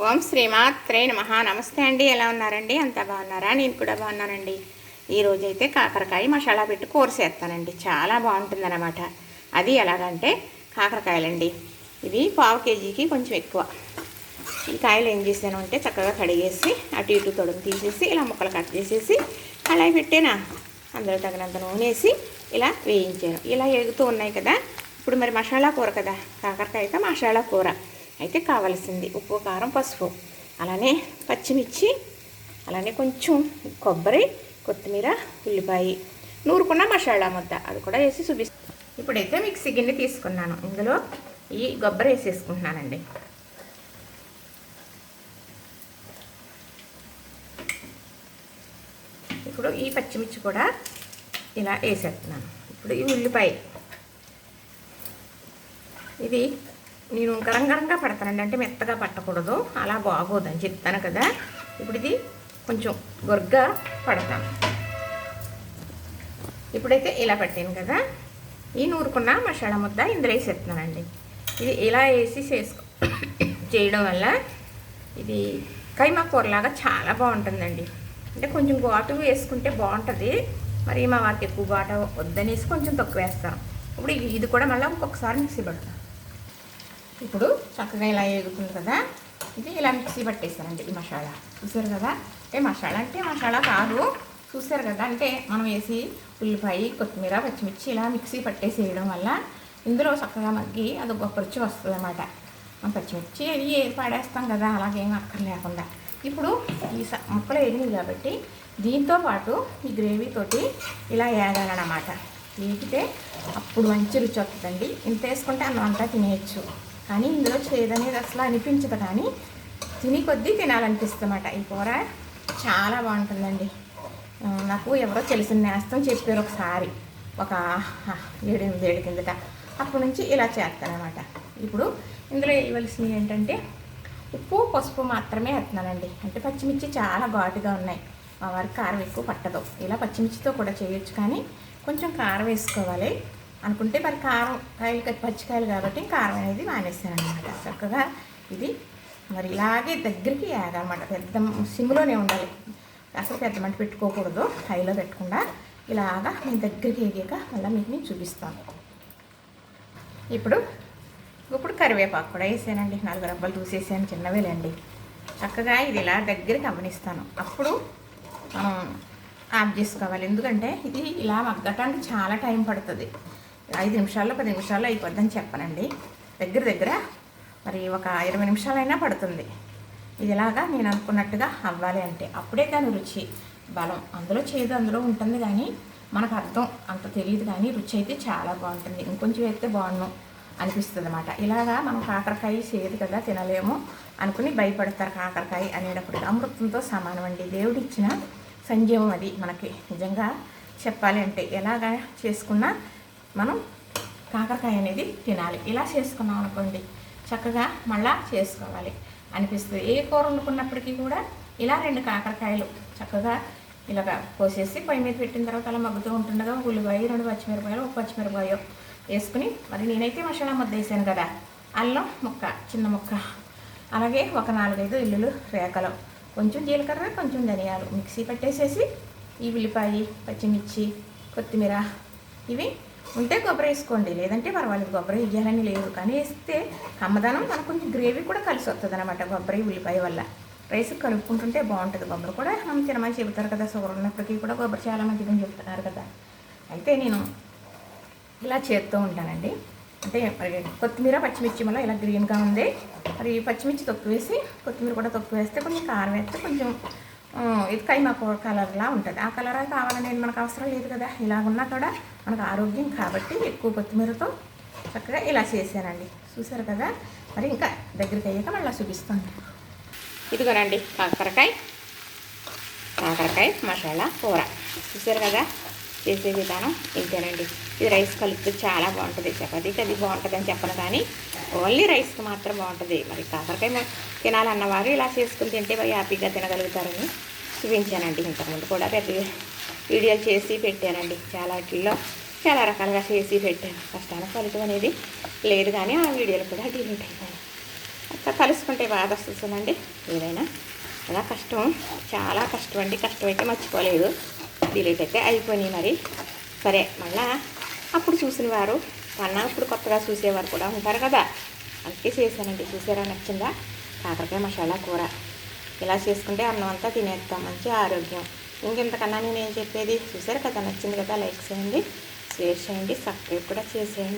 ఓం శ్రీమాత్రే నమః. నమస్తే అండి, ఎలా ఉన్నారండి? అంతా బాగున్నారా? నేను కూడా బాగున్నానండి. ఈరోజైతే కాకరకాయ మసాలా పెట్టి కూర చేస్తానండి. చాలా బాగుంటుందన్నమాట. అది ఎలాగంటే కాకరకాయలండి. ఇవి పావు కేజీకి కొంచెం ఎక్కువ. ఈ కాయలు ఏం చేశాను అంటే చక్కగా కడిగేసి అటు ఇటు తొడుగు తీసేసి ఇలా ముక్కలు కట్ చేసేసి కళాయి పెట్టేనా, అందులో తగినంత నూనె వేసి ఇలా వేయించాను. ఇలా ఎగుతూ ఉన్నాయి కదా. ఇప్పుడు మరి మసాలా కూర కదా, కాకరకాయతో మసాలా కూర అయితే కావాల్సింది ఉప్పు, కారం, పసుపు, అలానే పచ్చిమిర్చి, అలానే కొంచెం కొబ్బరి, కొత్తిమీర, ఉల్లిపాయ, నూరుకున్న మసాలా ముద్ద అది కూడా వేసి చూపిస్తాను. ఇప్పుడైతే మిక్సీ గిన్నె తీసుకున్నాను. ఇందులో ఈ కొబ్బరి వేసేసుకుంటున్నానండి. ఇప్పుడు ఈ పచ్చిమిర్చి కూడా ఇలా వేసేస్తున్నాను. ఇప్పుడు ఈ ఉల్లిపాయ, ఇది నేను గరంగరంగా పడతానండి, అంటే మెత్తగా పట్టకూడదు, అలా బాగోదని చెప్తాను కదా. ఇప్పుడు ఇది కొంచెం గొర్గా పడతాను. ఇప్పుడైతే ఇలా పట్టాను కదా, ఈ నూరుకున్న మసాలా ముద్ద ఇందులో వేసేస్తున్నానండి. ఇది ఇలా వేసి చేయడం వల్ల ఇది కైమా కూరలాగా చాలా బాగుంటుందండి. అంటే కొంచెం ఘాటు వేసుకుంటే బాగుంటుంది. మరి మా వారికి ఎక్కువ ఘాటు వద్దనేసి కొంచెం తక్కువ వేస్తాను. ఇప్పుడు ఇది కూడా మళ్ళీ ఇంకొకసారి మిక్సీ పడతాను. ఇప్పుడు చక్కగా ఇలా వేగుతుంది కదా, ఇది ఇలా మిక్సీ పట్టేస్తానండి. ఈ మసాలా చూసారు కదా, అంటే మసాలా కాదు, చూసారు కదా. అంటే మనం వేసి ఉల్లిపాయ, కొత్తిమీర, పచ్చిమిర్చి ఇలా మిక్సీ పట్టేసేయడం వల్ల ఇందులో చక్కగా మగ్గి అది గొప్ప రుచి వస్తుంది అన్నమాట. మనం పచ్చిమిర్చి అవి పాడేస్తాం కదా, అలాగేం అక్కర్లేకుండా ఇప్పుడు ఈ ముక్కలు వేగినాయి కాబట్టి దీంతో పాటు ఈ గ్రేవీతోటి ఇలా వేగాలన్నమాట. వేగితే అప్పుడు మంచి రుచి వస్తుందండి. ఇంత వేసుకుంటే అన్నం అంతా తినేయచ్చు, కానీ ఇందులో చేదనేది అసలు అనిపించదు, కానీ తిని కొద్దీ తినాలనిపిస్తుందన్నమాట. ఈ కూర చాలా బాగుంటుందండి. నాకు ఎవరో తెలిసిన నేస్తం చెప్పారు ఒకసారి, ఒక 7-8 ఏళ్ళ కిందట. అప్పటి నుంచి ఇలా చేస్తానమాట. ఇప్పుడు ఇందులో వేయవలసినవి ఏంటంటే ఉప్పు, పసుపు మాత్రమే వేస్తున్నానండి. అంటే పచ్చిమిర్చి చాలా ఘాటుగా ఉన్నాయి, మా వారికి కారం ఎక్కువ పట్టదు. ఇలా పచ్చిమిర్చితో కూడా చేయొచ్చు, కానీ కొంచెం కారం వేసుకోవాలి అనుకుంటే మరి కారం కాయలు పచ్చికాయలు కాబట్టి కారం అనేది మానేస్తాను అనమాట. చక్కగా ఇది మరి ఇలాగే దగ్గరికి వేయాలన్నమాట. పెద్ద సిమ్లోనే ఉండాలి, అసలు పెద్ద మంట పెట్టుకోకూడదు, హైలో పెట్టకుండా ఇలాగా నేను దగ్గరికి వేగాక మళ్ళీ మీకు నేను చూపిస్తాను. ఇప్పుడు కరివేపాకు కూడా వేసానండి. 4 రబ్బలు చూసేసాను, చిన్నవేలేండి. చక్కగా ఇది ఇలా దగ్గరికి గమనిస్తాను, అప్పుడు మనం ఆఫ్ చేసుకోవాలి. ఎందుకంటే ఇది ఇలా మగ్గటానికి చాలా టైం పడుతుంది. 5 నిమిషాల్లో 10 నిమిషాల్లో అయిపోద్దని చెప్పనండి. దగ్గర మరి ఒక 20 నిమిషాలైనా పడుతుంది. ఇది ఇలాగా నేను అనుకున్నట్టుగా అవ్వాలి అంటే అప్పుడే కానీ రుచి బలం. అందులో చేదు అందులో ఉంటుంది, కానీ మనకు అర్థం అంత తెలియదు, కానీ రుచి అయితే చాలా బాగుంటుంది. ఇంకొంచెం వేస్తే బాగుండు అనిపిస్తుంది అన్నమాట. ఇలాగా మనం కాకరకాయ చేదు కదా తినలేము అనుకుని భయపడతారు. కాకరకాయ అనేటప్పటికి అమృతంతో సమానం అండి, దేవుడిచ్చిన సంజీవం అది మనకి. నిజంగా చెప్పాలి అంటే ఎలాగా చేసుకున్నా మనం కాకరకాయ అనేది తినాలి. ఇలా చేసుకున్నాం అనుకోండి, చక్కగా మళ్ళా చేసుకోవాలి అనిపిస్తుంది. ఏ కూర వండుకున్నప్పటికీ కూడా ఇలా 2 కాకరకాయలు చక్కగా ఇలాగ కోసేసి పొయ్యి మీద పెట్టిన తర్వాత అలా మగ్గుతూ ఉంటుండగా ఉల్లిపాయ, 2 పచ్చిమిరపకాయలు, 1 పచ్చిమిరపకాయ వేసుకుని, మరి నేనైతే మసాలా ముద్ద వేసాను కదా, అల్లం ముక్క, చిన్న ముక్క, అలాగే ఒక 4-5 వెల్లుల్లి రేఖలు, కొంచెం జీలకర్ర, కొంచెం ధనియాలు మిక్సీ పట్టేసేసి ఈ ఉల్లిపాయ, పచ్చిమిర్చి, కొత్తిమీర ఇవి ఉంటే కొబ్బరి వేసుకోండి, లేదంటే పర్వాలేదు. కొబ్బరి వేయాలని లేదు, కానీ వేస్తే కమ్మదనం మనకు కొంచెం గ్రేవీ కూడా కలిసి వస్తుంది అనమాట. కొబ్బరి ఉల్లిపాయ వల్ల రైస్ కలుపుకుంటుంటే బాగుంటుంది. కొబ్బరి కూడా మనం తినమని చెబుతారు కదా, షుగర్ ఉన్నప్పటికీ కూడా కొబ్బరి చాలా మంచిదని చెప్తున్నారు కదా. అయితే నేను ఇలా చేస్తూ ఉంటానండి. అంటే మరి కొత్తిమీర, పచ్చిమిర్చి వల్ల ఇలా గ్రీన్గా ఉంది. మరి పచ్చిమిర్చి తక్కువ వేసి కొత్తిమీర కూడా తక్కువ వేస్తే, కొంచెం కారం వేస్తే కొంచెం ఇది కైమా కలర్లా ఉంటుంది. ఆ కలర్ కావాలని మనకు అవసరం లేదు కదా. ఇలాగున్నా కూడా మనకు ఆరోగ్యం కాబట్టి ఎక్కువ కొత్తిమీరతో చక్కగా ఇలా చేశానండి. చూసారు కదా. మరి ఇంకా దగ్గరికి అయ్యాక మళ్ళీ చూపిస్తాను. ఇదిగోనండి కాకరకాయ మసాలా కూర చూసారు కదా. చేసే విధానం ఇంతేనండి. ఇది రైస్ కలిపితే చాలా బాగుంటుంది. చపాతీకి అది బాగుంటుంది అని చెప్పను, కానీ ఓన్లీ రైస్కి మాత్రం బాగుంటుంది. మరి కాకరకాయ తినాలన్నవారు ఇలా చేసుకుని తింటే మరి హ్యాపీగా తినగలుగుతారని చూపించానండి. ఇంతకుముందు కూడా పెద్ద వీడియోలు చేసి పెట్టానండి, చాలా రకాలుగా చేసి పెట్టాను. కష్టాల ఫలితం అనేది లేదు, కానీ ఆ వీడియోలు కూడా డిలీట్ అయిపోయాయి. అట్లా కలుసుకుంటే బాధ వస్తుంది చూడండి. ఏదైనా అలా కష్టం, చాలా కష్టం అండి. కష్టమైతే మర్చిపోలేదు. డిలీట్ అయితే అయిపోయినాయి మరి. సరే మళ్ళా అప్పుడు చూసిన వారు కన్నా ఇప్పుడు కొత్తగా చూసేవారు కూడా ఉంటారు కదా, అందుకే చేశానండి. చూసారా, నచ్చిందా? కాకరకాయ మసాలా కూర ఇలా చేసుకుంటే అన్నం అంతా తినేస్తాం, మంచి ఆరోగ్యం. ఇంకెంతకన్నా నేనేం చెప్పేది. చూసారు కదా, నచ్చింది కదా, లైక్ చేయండి, షేర్ చేయండి, సబ్స్క్రైబ్ కూడా చేసేయండి.